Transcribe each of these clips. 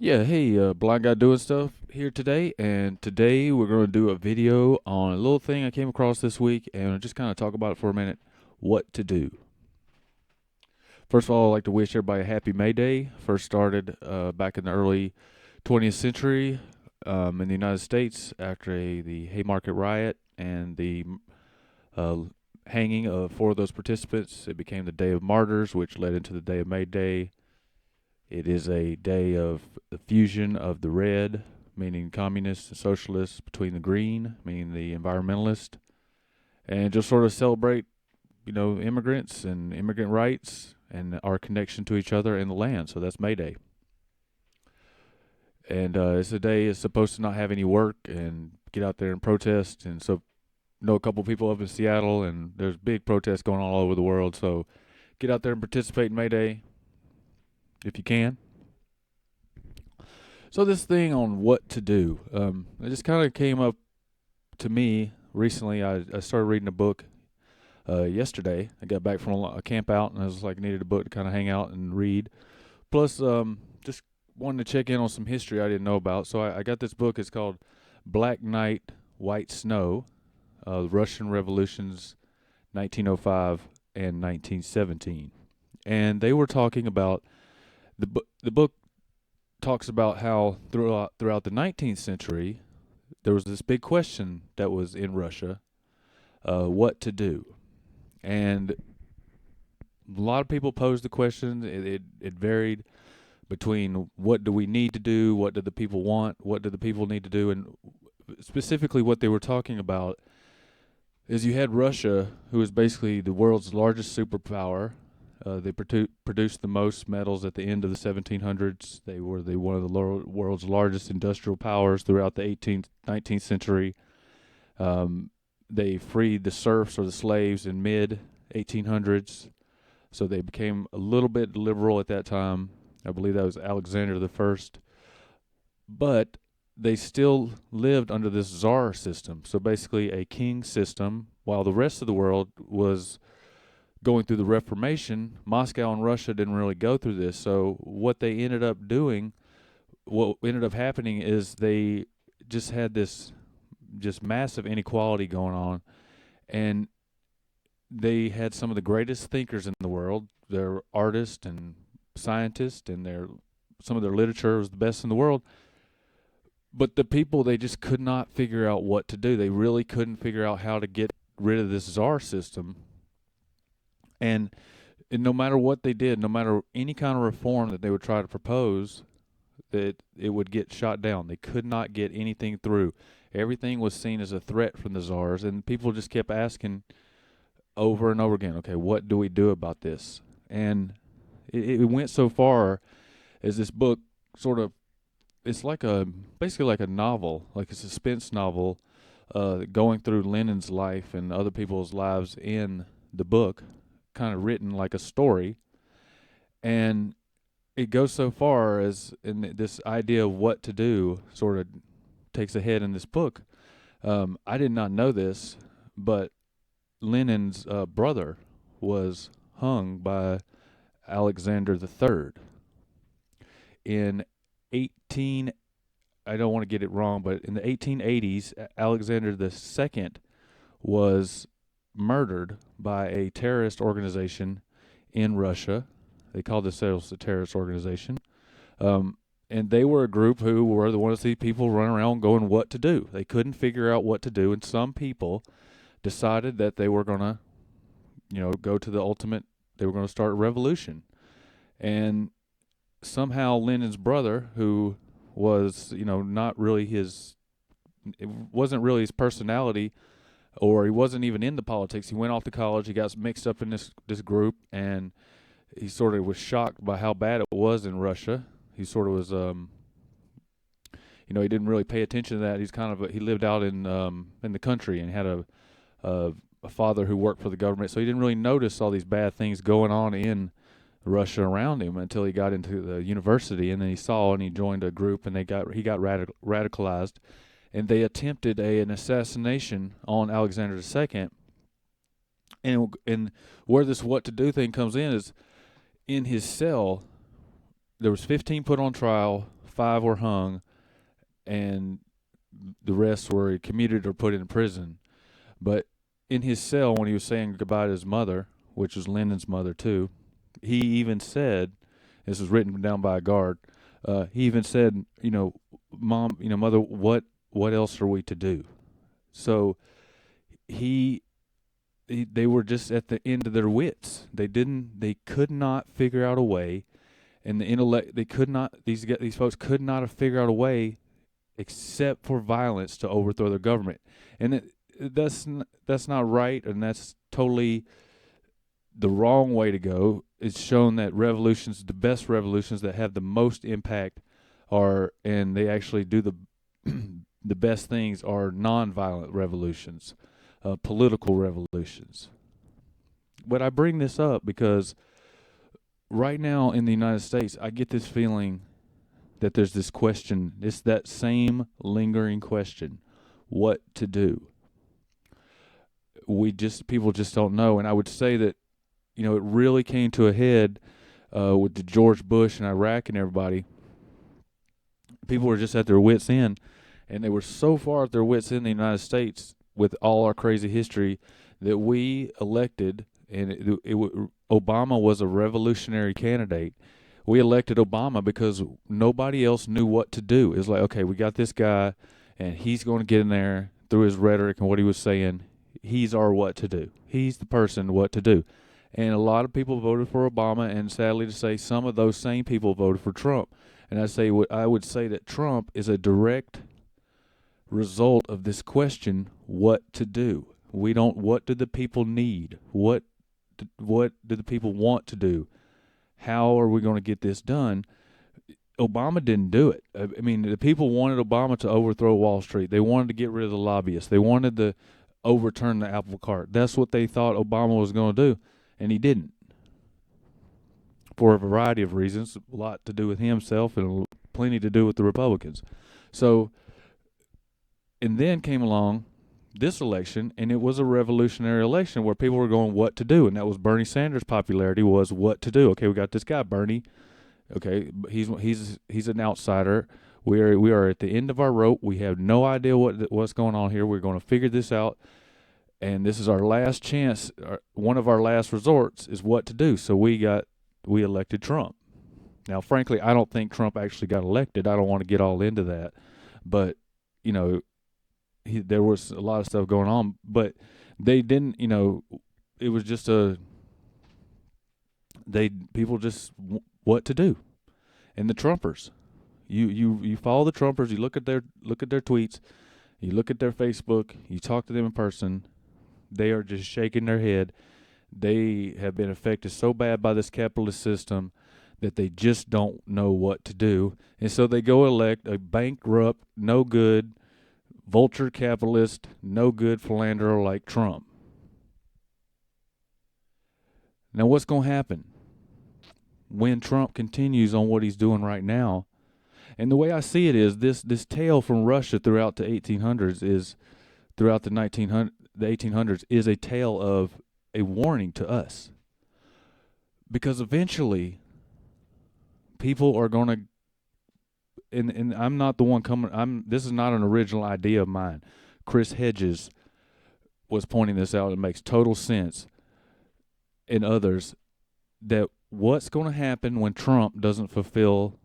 Yeah, hey, blind guy doing stuff here today, and today we're going to do a video on a little thing I came across this week, and I'll just kind of talk about it for a minute. What to do. First of all, I'd like to wish everybody a happy May Day. First started back in the early 20th century in the United States after the Haymarket riot and the uh, hanging of four of those participants. It became the Day of Martyrs, which led into the Day of May Day. It is a day of the fusion of the red, meaning communists and socialists, between the green, meaning the environmentalist, and just sort of celebrate, immigrants and immigrant rights and our connection to each other and the land. So that's May Day. And it's a day it's supposed to not have any work and get out there and protest. And so, know a couple people up in Seattle, and there's big protests going on all over the world. So get out there and participate in May Day if you can. So this thing on what to do, it just kind of came up to me recently. I started reading a book yesterday. I got back from a camp out, and I was like needed a book to kind of hang out and read. Plus, just wanted to check in on some history I didn't know about. So I got this book. It's called Black Night, White Snow, Russian Revolutions, 1905 and 1917. And they were talking about the book talks about how throughout the 19th century there was this big question that was in Russia, what to do, and a lot of people posed the question. It varied between what do we need to do, what do the people want, what do the people need to do, and specifically what they were talking about is you had Russia, who was basically the world's largest superpower. They produced the most metals at the end of the 1700s. They were one of the world's largest industrial powers throughout the 18th, 19th century. They freed the serfs or the slaves in mid 1800s, so they became a little bit liberal at that time. I believe that was Alexander the First, but they still lived under this czar system. So basically, a king system, while the rest of the world was going through the Reformation. Moscow and Russia didn't really go through this. So what they ended up doing, what ended up happening is they just had this just massive inequality going on, and they had some of the greatest thinkers in the world. They're artists and scientists, and some of their literature was the best in the world. But the people, they just could not figure out what to do. They really couldn't figure out how to get rid of this czar system. And no matter what they did, no matter any kind of reform that they would try to propose, that it would get shot down. They could not get anything through. Everything was seen as a threat from the czars, and people just kept asking over and over again, okay, what do we do about this? And it went so far as this book sort of, it's basically like a novel, like a suspense novel, going through Lenin's life and other people's lives in the book, kind of written like a story. And it goes so far as in this idea of what to do sort of takes a head in this book. I did not know this, but Lenin's brother was hung by Alexander the Third in 18. I don't want to get it wrong, but in the 1880s, Alexander the Second was murdered by a terrorist organization in Russia. They called themselves a terrorist organization. And they were a group who were the ones to see people run around going, what to do? They couldn't figure out what to do, and some people decided that they were going to, go to the ultimate, they were going to start a revolution. And somehow Lenin's brother, who was, not really it wasn't really his personality, or he wasn't even into politics. He went off to college. He got mixed up in this group, and he sort of was shocked by how bad it was in Russia. He sort of was, he didn't really pay attention to that. He lived out in the country and had a father who worked for the government, so he didn't really notice all these bad things going on in Russia around him until he got into the university, and then he saw and he joined a group, and he got radicalized, and they attempted an assassination on Alexander II. And where this what to do thing comes in is in his cell. There was 15 put on trial, 5 were hung, and the rest were commuted or put in prison. But in his cell, when he was saying goodbye to his mother, which was Lyndon's mother too, he even said, this was written down by a guard, he even said, Mom, Mother, what else are we to do? So they were just at the end of their wits. They could not figure out a way, and the intellect, these folks could not have figured out a way except for violence to overthrow their government. And that's not right, and that's totally the wrong way to go. It's shown that revolutions, the best revolutions that have the most impact and they actually do the best things, are nonviolent revolutions, political revolutions. But I bring this up because right now in the United States, I get this feeling that there's this question. It's that same lingering question: what to do? People just don't know. And I would say that, it really came to a head with the George Bush and Iraq and everybody. People were just at their wits' end, and they were so far at their wits' end in the United States with all our crazy history that we elected, and Obama was a revolutionary candidate. We elected Obama because nobody else knew what to do. It was like, okay, we got this guy, and he's going to get in there through his rhetoric and what he was saying. He's our what to do. He's the person what to do. And a lot of people voted for Obama, and sadly to say, some of those same people voted for Trump. And I would say that Trump is a direct result of this question: what to do? What do the people need? What do the people want to do? How are we going to get this done? Obama didn't do it. I mean, the people wanted Obama to overthrow Wall Street. They wanted to get rid of the lobbyists. They wanted to overturn the apple cart. That's what they thought Obama was going to do, and he didn't. For a variety of reasons, a lot to do with himself and plenty to do with the Republicans. So, and then came along this election, and it was a revolutionary election where people were going, what to do? And that was Bernie Sanders' popularity, was what to do. Okay, we got this guy, Bernie. Okay, he's an outsider. We are at the end of our rope. We have no idea what's going on here. We're going to figure this out, and this is our last chance. One of our last resorts is what to do. So we elected Trump. Now, frankly, I don't think Trump actually got elected. I don't want to get all into that, but there was a lot of stuff going on, but they didn't. It was just people just what to do, and the Trumpers. You follow the Trumpers. You look at their tweets. You look at their Facebook. You talk to them in person. They are just shaking their head. They have been affected so bad by this capitalist system that they just don't know what to do. And so they go elect a bankrupt, no good, vulture capitalist, no good philanderer like Trump. Now what's going to happen when Trump continues on what he's doing right now? And the way I see it is this tale from Russia throughout the 1800s throughout the 1800s is a tale of a warning to us, because eventually people are going to, and I'm not the one coming, this is not an original idea of mine. Chris Hedges was pointing this out. It makes total sense, and others, that what's going to happen when Trump doesn't fulfill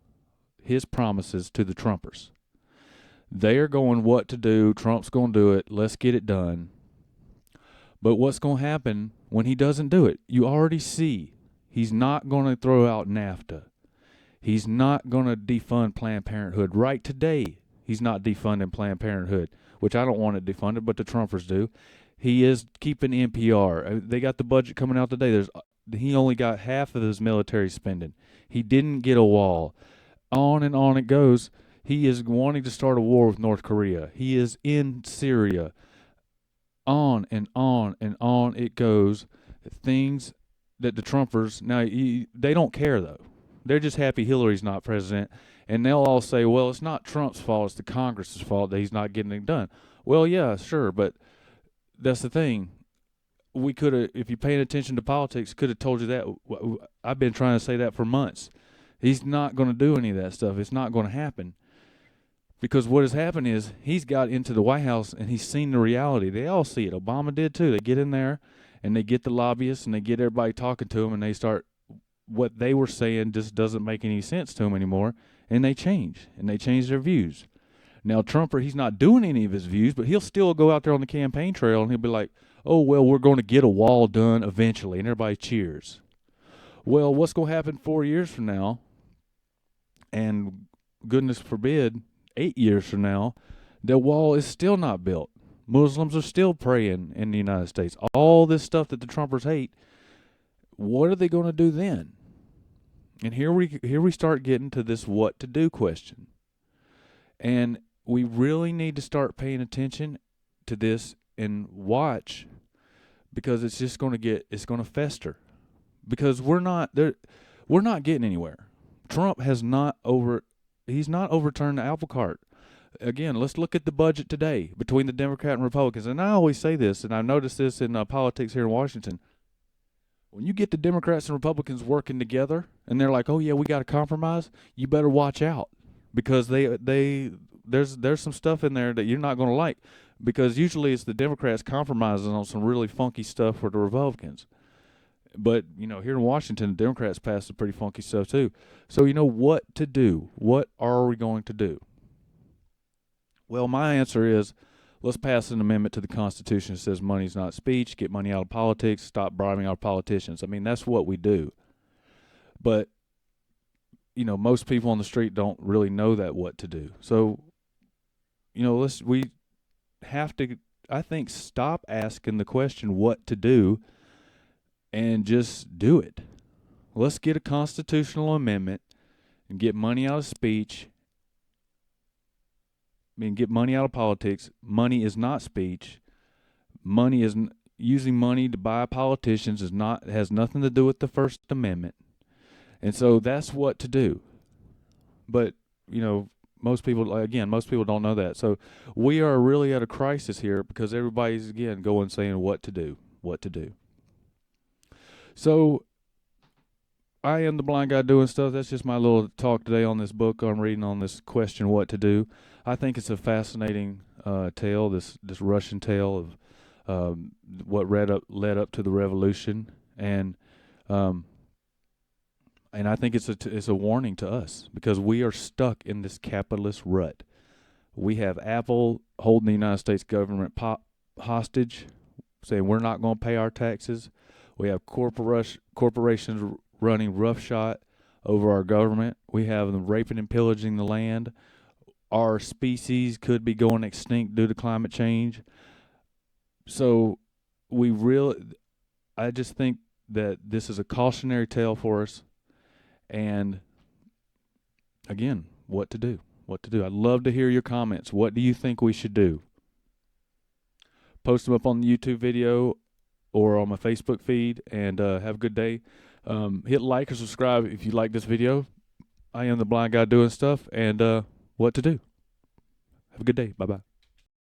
his promises to the Trumpers. They are going, what to do? Trump's going to do it. Let's get it done. But what's going to happen when he doesn't do it? You already see he's not going to throw out NAFTA. He's not going to defund Planned Parenthood. Right today, he's not defunding Planned Parenthood, which I don't want it defunded, but the Trumpers do. He is keeping NPR. They got the budget coming out today. He only got half of his military spending. He didn't get a wall. On and on it goes. He is wanting to start a war with North Korea. He is in Syria. On and on and on it goes. Things that the Trumpers, now they don't care though. They're just happy Hillary's not president. And they'll all say, well, it's not Trump's fault, it's the Congress's fault that he's not getting it done. Well, yeah, sure, but that's the thing. We could have, if you paid attention to politics, could have told you that. I've been trying to say that for months. He's not going to do any of that stuff. It's not going to happen. Because what has happened is he's got into the White House and he's seen the reality. They all see it. Obama did too. They get in there and they get the lobbyists and they get everybody talking to them, and they start, what they were saying just doesn't make any sense to them anymore, and they change their views. Now, Trumper, he's not doing any of his views, but he'll still go out there on the campaign trail and he'll be like, oh, well, we're going to get a wall done eventually, and everybody cheers. Well, what's going to happen 4 years from now, and goodness forbid, 8 years from now, the wall is still not built. Muslims are still praying in the United States. All this stuff that the Trumpers hate, what are they going to do then? And here we start getting to this what to do question. And we really need to start paying attention to this and watch, because it's just going to fester. Because we're not getting anywhere. Trump he's not overturned the apple cart. Again, let's look at the budget today between the Democrat and Republicans. And I always say this, and I've noticed this in politics here in Washington. When you get the Democrats and Republicans working together, and they're like, "Oh yeah, we got to compromise," you better watch out, because there's some stuff in there that you're not going to like, because usually it's the Democrats compromising on some really funky stuff for the Republicans. But, here in Washington, the Democrats passed some pretty funky stuff too. So, what to do? What are we going to do? Well, my answer is, let's pass an amendment to the Constitution that says money's not speech, get money out of politics, stop bribing our politicians. I mean, that's what we do. But, most people on the street don't really know that what to do. So, we have to, I think, stop asking the question what to do and just do it. Let's get a constitutional amendment and get money out of speech. Get money out of politics. Money is not speech. Using money to buy politicians has nothing to do with the First Amendment. And so that's what to do. But, most people don't know that. So we are really at a crisis here, because everybody's, again, going saying what to do. So I am the blind guy doing stuff. That's just my little talk today on this book I'm reading on this question, what to do. I think it's a fascinating tale, this Russian tale of what led up to the revolution, and I think it's a warning to us, because we are stuck in this capitalist rut. We have Apple holding the United States government hostage, saying we're not going to pay our taxes. We have corporations running roughshod over our government. We have them raping and pillaging the land. Our species could be going extinct due to climate change. So I just think that this is a cautionary tale for us. And again, what to do? I'd love to hear your comments. What do you think we should do? Post them up on the YouTube video or on my Facebook feed, and have a good day. Hit like or subscribe if you like this video. I am the blind guy doing stuff, and what to do. Have a good day. Bye-bye.